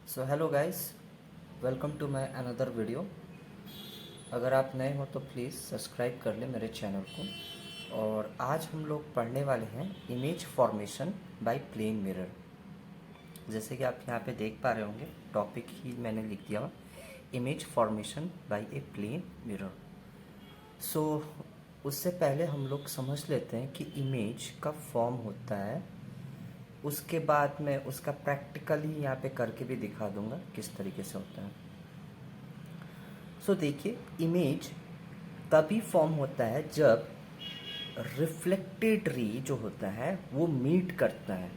So hello guys, welcome to my another video. अगर आप नए हो तो प्लीज़ सब्सक्राइब कर लें मेरे चैनल को। और आज हम लोग पढ़ने वाले हैं image formation by plane mirror. जैसे कि आप यहाँ पे देख पा रहे होंगे, टॉपिक ही मैंने लिख दिया हुआ, image formation by a plane mirror. So उससे पहले हम लोग समझ लेते हैं कि इमेज का फॉर्म होता है। उसके बाद मैं उसका प्रैक्टिकली यहाँ पे करके भी दिखा दूंगा किस तरीके से होता है। सो देखिए, इमेज तभी फॉर्म होता है जब रिफ्लेक्टेड रे जो होता है वो मीट करता है।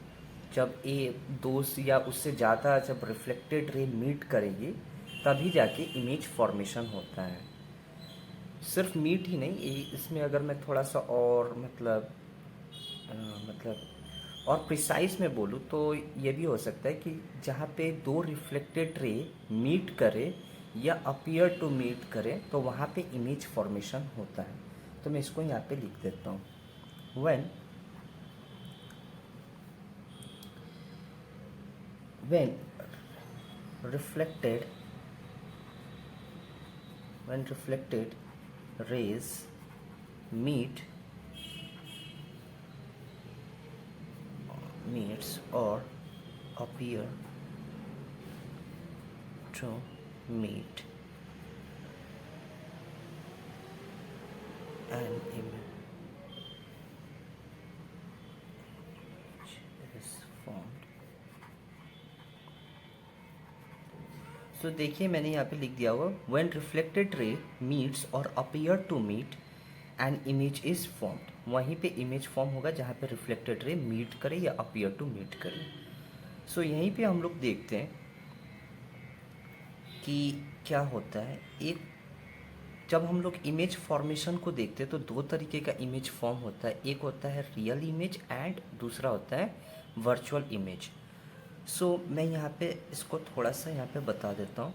जब ए दो या उससे ज़्यादा जब रिफ्लेक्टेड रे मीट करेगी तभी जाके इमेज फॉर्मेशन होता है। सिर्फ मीट ही नहीं, इसमें अगर मैं थोड़ा सा और मतलब और प्रिसाइज में बोलूँ तो ये भी हो सकता है कि जहाँ पे दो रिफ्लेक्टेड रे मीट करे या अपीयर टू मीट करे तो वहाँ पे इमेज फॉर्मेशन होता है। तो मैं इसको यहाँ पे लिख देता हूँ। when when reflected when reflected rays meet meets or appear to meet an image is formed। तो देखिए, मैंने यहाँ पे लिख दिया हुआ, when reflected ray meets or appear to meet an image is formed. वहीं पे इमेज फॉर्म होगा जहाँ पे रिफ्लेक्टेड रे मीट करे या अपीयर टू मीट करे। सो यहीं पे हम लोग देखते हैं कि क्या होता है। एक जब हम लोग इमेज फॉर्मेशन को देखते हैं तो दो तरीके का इमेज फॉर्म होता है। एक होता है रियल इमेज एंड दूसरा होता है वर्चुअल इमेज। सो मैं यहाँ पे इसको थोड़ा सा यहाँ पे बता देता हूँ।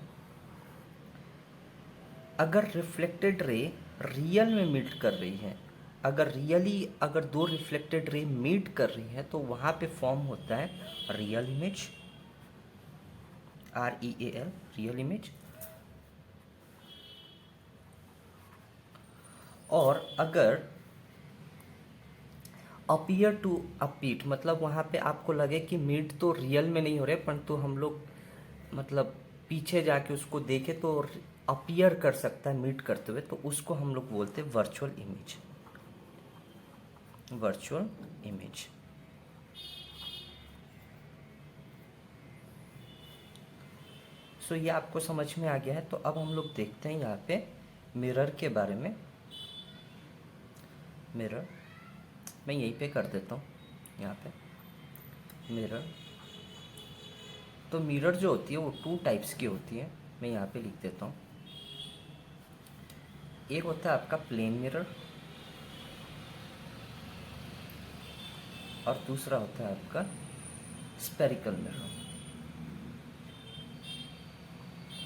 अगर रिफ्लेक्टेड रे रियल में मीट कर रही है, अगर दो रिफ्लेक्टेड रे मीट कर रही है तो वहाँ पे फॉर्म होता है real image, REAL, real image. और अगर अपीयर टू अपीट, मतलब वहाँ पे आपको लगे कि मीट तो रियल में नहीं हो रहे परंतु हम लोग मतलब पीछे जाके उसको देखें तो अपीयर कर सकता है मीट करते हुए, तो उसको हम लोग बोलते हैं virtual image. Virtual image. So ये आपको समझ में आ गया है। तो अब हम लोग देखते हैं यहाँ पे मिरर के बारे में। मिरर मैं यहीं पे कर देता हूँ, यहाँ पे मिरर। तो मिरर जो होती है वो टू टाइप्स की होती है, मैं यहाँ पे लिख देता हूँ। एक होता है आपका प्लेन मिरर और दूसरा होता है आपका spherical mirror.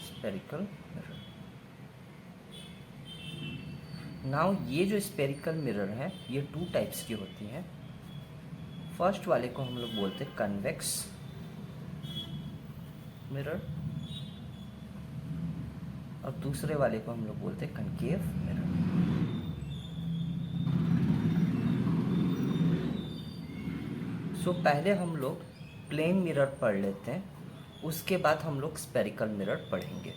Spherical mirror. Now ये जो स्पेरिकल मिरर है ये टू टाइप्स की होती हैं। फर्स्ट वाले को हम लोग बोलते हैं कन्वेक्स मिरर और दूसरे वाले को हम लोग बोलते हैं कनकेव मिरर। सो पहले हम लोग प्लेन मिरर पढ़ लेते हैं, उसके बाद हम लोग स्पेरिकल मिरर पढ़ेंगे।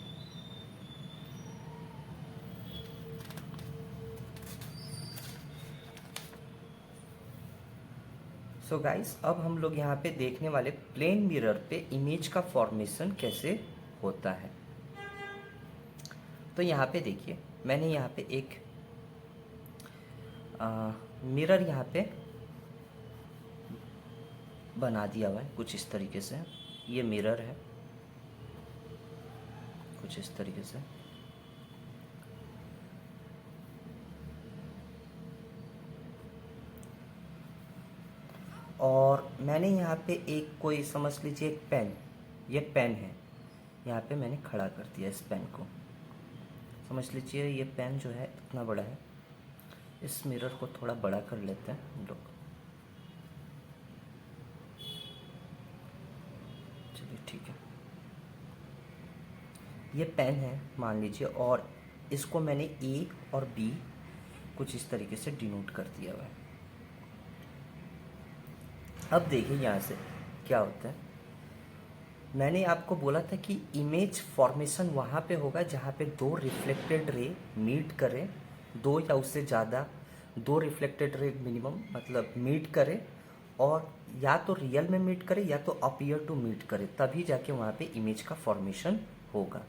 सो गाइस, अब हम लोग यहाँ पे देखने वाले प्लेन मिरर पे इमेज का फॉर्मेशन कैसे होता है। तो यहाँ पे देखिए, मैंने यहाँ पे एक मिरर यहाँ पे बना दिया हुआ है कुछ इस तरीके से। ये मिरर है कुछ इस तरीके से। और मैंने यहाँ पे एक कोई समझ लीजिए एक पेन, ये पेन है, यहाँ पे मैंने खड़ा कर दिया इस पेन को। समझ लीजिए ये पेन जो है इतना बड़ा है। इस मिरर को थोड़ा बड़ा कर लेते हैं हम लोग। चलिए ठीक है। ये पेन है मान लीजिए, और इसको मैंने ए और बी कुछ इस तरीके से डिनोट कर दिया हुआ है। अब देखिए यहाँ से क्या होता है। मैंने आपको बोला था कि इमेज फॉर्मेशन वहाँ पे होगा जहाँ पे दो रिफ्लेक्टेड रे मीट करें, दो या उससे ज़्यादा, दो रिफ्लेक्टेड रे मिनिमम मतलब मीट करें, और या तो रियल में मीट करे या तो अपीयर टू मीट करे, तभी जाके वहाँ पे इमेज का फॉर्मेशन होगा।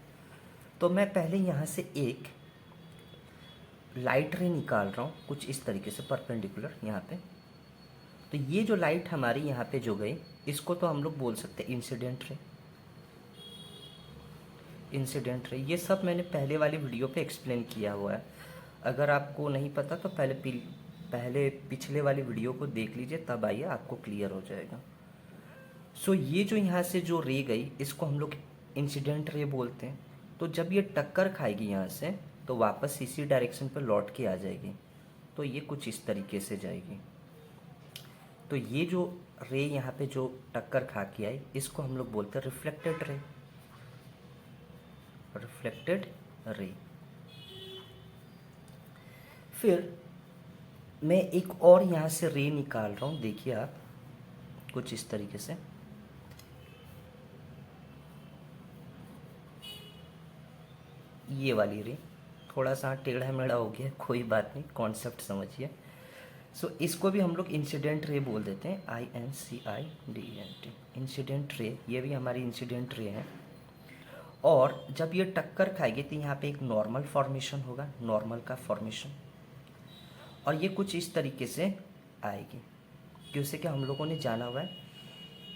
तो मैं पहले यहाँ से एक लाइट रे निकाल रहा हूँ कुछ इस तरीके से परपेंडिकुलर यहाँ पे। तो ये जो लाइट हमारी यहाँ पे जो गई, इसको तो हम लोग बोल सकते हैं इंसिडेंट रे। इंसिडेंट रे ये सब मैंने पहले वाली वीडियो पे एक्सप्लेन किया हुआ है। अगर आपको नहीं पता तो पहले पिछले वाली वीडियो को देख लीजिए, तब आइए आपको क्लियर हो जाएगा। सो ये जो यहाँ से जो रे गई, इसको हम लोग इंसिडेंट रे बोलते हैं। तो जब ये टक्कर खाएगी यहाँ से, तो वापस इसी डायरेक्शन पर लौट के आ जाएगी। तो ये कुछ इस तरीके से जाएगी। तो ये जो रे यहाँ पे जो टक्कर खा के आई, इसको हम लोग बोलते हैं रिफ्लेक्टेड रे। Reflected ray. फिर मैं एक और यहाँ से रे निकाल रहा हूँ, देखिए आप कुछ इस तरीके से। ये वाली रे थोड़ा सा टेढ़ा मेढ़ा हो गया, कोई बात नहीं, कॉन्सेप्ट समझिए। सो इसको भी हम लोग इंसिडेंट रे बोल देते हैं, INCIDENT, इंसिडेंट रे। ये भी हमारी इंसिडेंट रे है। और जब ये टक्कर खाएगी तो यहाँ पे एक नॉर्मल फॉर्मेशन होगा, नॉर्मल का फॉर्मेशन, और ये कुछ इस तरीके से आएगी। क्योंकि क्या हम लोगों ने जाना हुआ है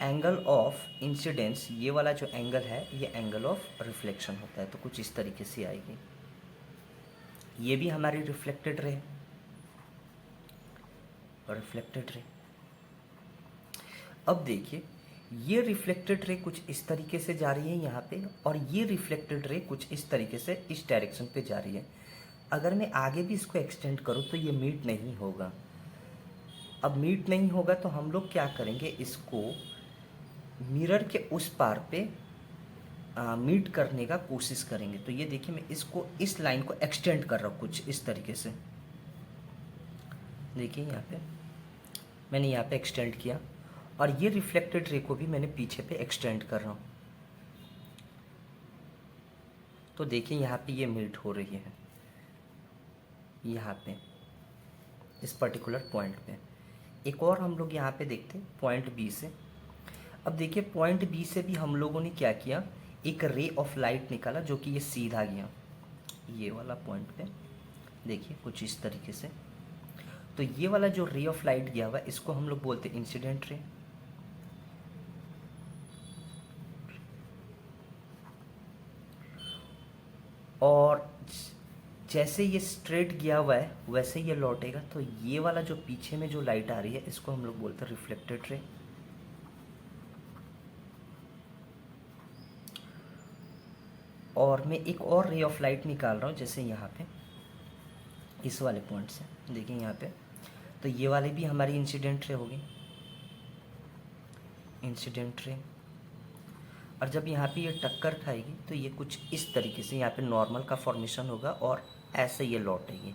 एंगल ऑफ इंसिडेंस, ये वाला जो एंगल है ये एंगल ऑफ रिफ्लेक्शन होता है। तो कुछ इस तरीके से आएगी। ये भी हमारी रिफ्लेक्टेड रे, रिफ्लेक्टेड रे। अब देखिए ये रिफ्लेक्टेड रे कुछ इस तरीके से जा रही है यहाँ पे, और ये रिफ्लेक्टेड रे कुछ इस तरीके से इस डायरेक्शन पे जा रही है। अगर मैं आगे भी इसको एक्सटेंड करूँ तो ये मीट नहीं होगा। अब मीट नहीं होगा तो हम लोग क्या करेंगे, इसको मिरर के उस पार पे मीट करने का कोशिश करेंगे। तो ये देखिए मैं इसको, इस लाइन को एक्सटेंड कर रहा हूँ कुछ इस तरीके से। देखिए यहाँ पे मैंने यहाँ पे एक्सटेंड किया, और ये रिफ्लेक्टेड रे को भी मैंने पीछे पे एक्सटेंड कर रहा हूँ। तो देखिए यहाँ पे ये मीट हो रही है, यहाँ पे इस पर्टिकुलर पॉइंट पे। एक और हम लोग यहाँ पे देखते हैं पॉइंट बी से। अब देखिए पॉइंट बी से भी हम लोगों ने क्या किया, एक रे ऑफ लाइट निकाला जो कि ये सीधा गया ये वाला पॉइंट पे, देखिए कुछ इस तरीके से। तो ये वाला जो रे ऑफ लाइट गया हुआ इसको हम लोग बोलते हैं इंसिडेंट रे। और जैसे ये स्ट्रेट गया हुआ है वैसे ये लौटेगा। तो ये वाला जो पीछे में जो लाइट आ रही है इसको हम लोग बोलते हैं रिफ्लेक्टेड रे। और मैं एक और रे ऑफ लाइट निकाल रहा हूँ, जैसे यहाँ पे इस वाले पॉइंट से, देखिए यहाँ पे। तो ये वाली भी हमारी इंसिडेंट रे होगी, इंसिडेंट रे। और जब यहाँ पे ये टक्कर खाएगी तो ये कुछ इस तरीके से यहाँ पे नॉर्मल का फॉर्मेशन होगा, और ऐसे ये लौटेगी।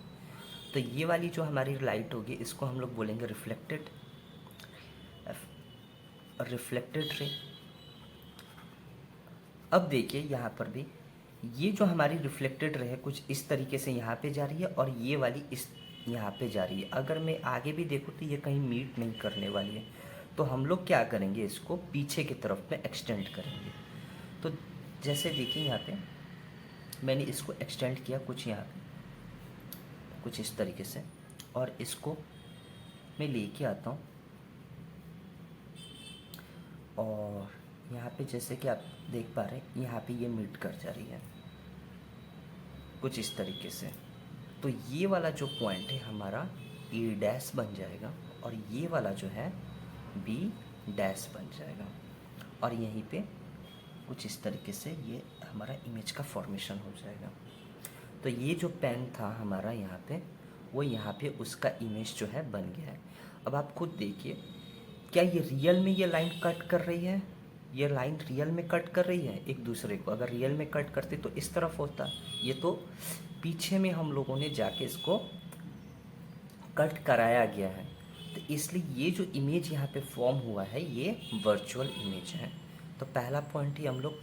तो ये वाली जो हमारी लाइट होगी इसको हम लोग बोलेंगे रिफ्लेक्टेड, रिफ्लेक्टेड रे। अब देखिए यहाँ पर भी ये जो हमारी रिफ्लेक्टेड रे है कुछ इस तरीके से यहाँ पे जा रही है, और ये वाली इस यहाँ पे जा रही है। अगर मैं आगे भी देखूँ तो ये कहीं मीट नहीं करने वाली है। तो हम लोग क्या करेंगे, इसको पीछे की तरफ में एक्सटेंड करेंगे। तो जैसे देखिए यहाँ पे मैंने इसको एक्सटेंड किया कुछ यहाँ पे कुछ इस तरीके से, और इसको मैं लेके आता हूँ, और यहाँ पे जैसे कि आप देख पा रहे हैं यहाँ पे ये मीट कर जा रही है कुछ इस तरीके से। तो ये वाला जो पॉइंट है हमारा ए डैश बन जाएगा, और ये वाला जो है बी डैश बन जाएगा, और यहीं पे कुछ इस तरीके से ये हमारा इमेज का फॉर्मेशन हो जाएगा। तो ये जो पेन था हमारा यहाँ पे, वो यहाँ पे उसका इमेज जो है बन गया है। अब आप खुद देखिए, क्या ये रियल में ये लाइन कट कर रही है ये लाइन रियल में कट कर रही है एक दूसरे को। अगर रियल में कट करते तो इस तरफ होता, ये तो पीछे में हम लोगों ने जाके इसको कट कराया गया है। तो इसलिए ये जो इमेज यहाँ पे फॉर्म हुआ है ये वर्चुअल इमेज है। तो पहला पॉइंट ही हम लोग,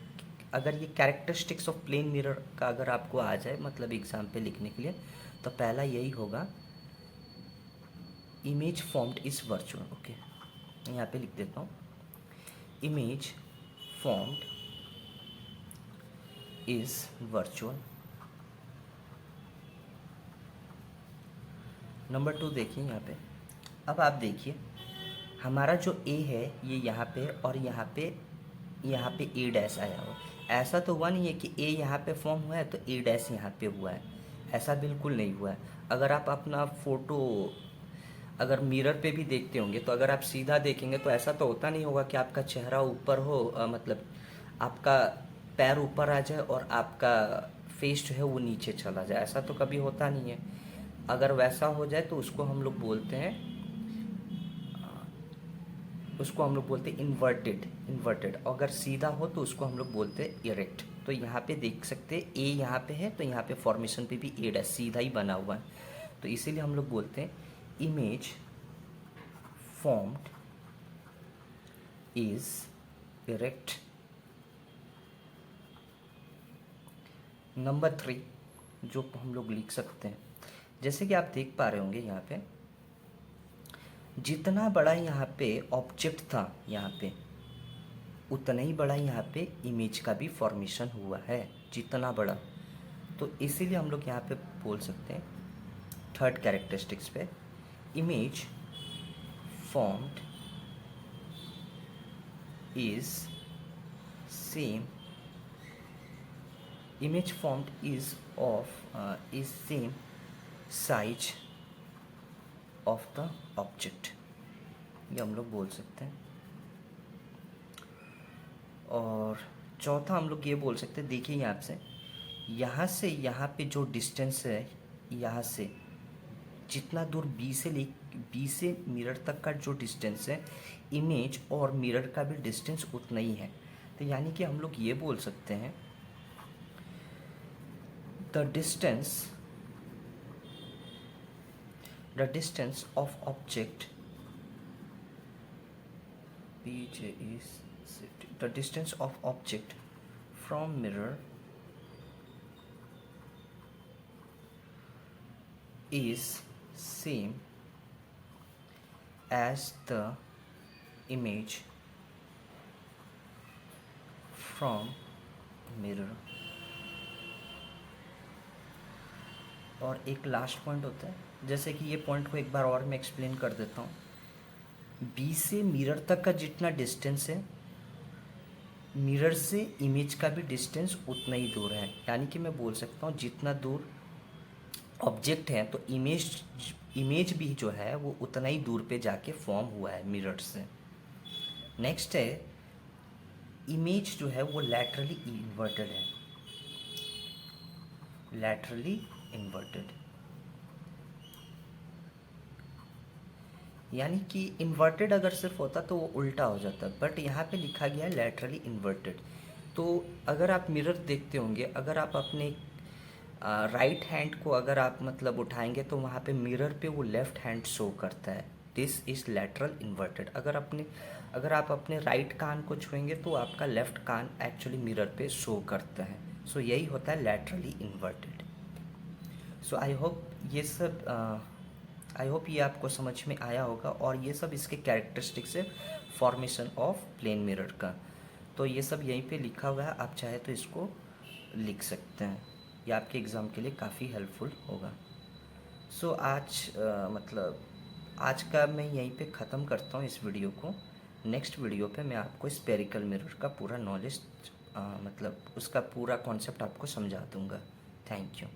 अगर ये कैरेक्टरिस्टिक्स ऑफ प्लेन मिरर का अगर आपको आ जाए मतलब एग्जाम पे लिखने के लिए, तो पहला यही होगा, image formed is virtual. Okay, यहाँ पे लिख देता हूँ, image formed is virtual. Number 2 देखिए यहाँ पे, अब आप देखिए हमारा जो ए है ये यहाँ पे और यहाँ पे ए डैश आया हो। ऐसा तो हुआ नहीं है कि ए यहाँ पे फॉर्म हुआ है तो ए डैश यहाँ पे हुआ है, ऐसा बिल्कुल नहीं हुआ है। अगर आप अपना फ़ोटो अगर मिरर पे भी देखते होंगे तो अगर आप सीधा देखेंगे तो ऐसा तो होता नहीं होगा कि आपका चेहरा ऊपर हो, मतलब आपका पैर ऊपर आ जाए और आपका फेस जो है वो नीचे चला जाए, ऐसा तो कभी होता नहीं है। अगर वैसा हो जाए तो उसको हम लोग बोलते हैं इन्वर्टेड। अगर सीधा हो तो उसको हम लोग बोलते हैं इरेक्ट। तो यहाँ पे देख सकते हैं ए यहाँ पे है तो यहाँ पे फॉर्मेशन पे भी ए डैश सीधा ही बना हुआ है, तो इसीलिए हम लोग बोलते हैं image formed is erect. Number 3 जो हम लोग लिख सकते हैं, जैसे कि आप देख पा रहे होंगे यहाँ पे जितना बड़ा यहाँ पे ऑब्जेक्ट था यहाँ पे, उतना ही बड़ा यहाँ पे इमेज का भी फॉर्मेशन हुआ है, जितना बड़ा। तो इसीलिए हम लोग यहाँ पे बोल सकते हैं थर्ड कैरेक्टरिस्टिक्स पे, image formed is same, image formed is same size of the object, ये हम लोग बोल सकते हैं। और चौथा हम लोग ये बोल सकते हैं, देखिए यहाँ से यहाँ पे जो डिस्टेंस है, यहाँ से जितना दूर बी से मिरर तक का जो डिस्टेंस है, इमेज और मिरर का भी डिस्टेंस उतना ही है। तो यानी कि हम लोग ये बोल सकते हैं the distance of object the distance of object from mirror is same as the image from mirror। और एक लास्ट पॉइंट होता है, जैसे कि ये पॉइंट को एक बार और मैं एक्सप्लेन कर देता हूँ। बी से मिरर तक का जितना डिस्टेंस है, मिरर से इमेज का भी डिस्टेंस उतना ही दूर है। यानी कि मैं बोल सकता हूँ जितना दूर ऑब्जेक्ट है तो इमेज भी जो है वो उतना ही दूर पे जाके फॉर्म हुआ है मिरर से। नेक्स्ट है, इमेज जो है वो लैटरली इन्वर्टेड है, लैटरली इन्वर्टेड, यानी कि इन्वर्टेड अगर सिर्फ होता तो वो उल्टा हो जाता, बट यहाँ पे लिखा गया है लैटरली इन्वर्टेड। तो अगर आप मिरर देखते होंगे, अगर आप अपने राइट हैंड को अगर आप मतलब उठाएंगे तो वहाँ पे मिरर पे वो लेफ्ट हैंड शो करता है, दिस इज़ लैटरल इन्वर्टेड। अगर आप अपने राइट कान को छुएंगे तो आपका लेफ्ट कान एक्चुअली मिरर पे शो करता है। सो यही होता है laterally inverted. So I hope ये आपको समझ में आया होगा, और ये सब इसके कैरेक्टरिस्टिक्स है फॉर्मेशन ऑफ प्लेन मिरर का। तो ये सब यहीं पे लिखा हुआ है, आप चाहे तो इसको लिख सकते हैं, ये आपके एग्ज़ाम के लिए काफ़ी हेल्पफुल होगा। सो आज का मैं यहीं पे ख़त्म करता हूँ इस वीडियो को। नेक्स्ट वीडियो पे मैं आपको स्पेरिकल मिरर का पूरा नॉलेज मतलब उसका पूरा कॉन्सेप्ट आपको समझा दूँगा। Thank you.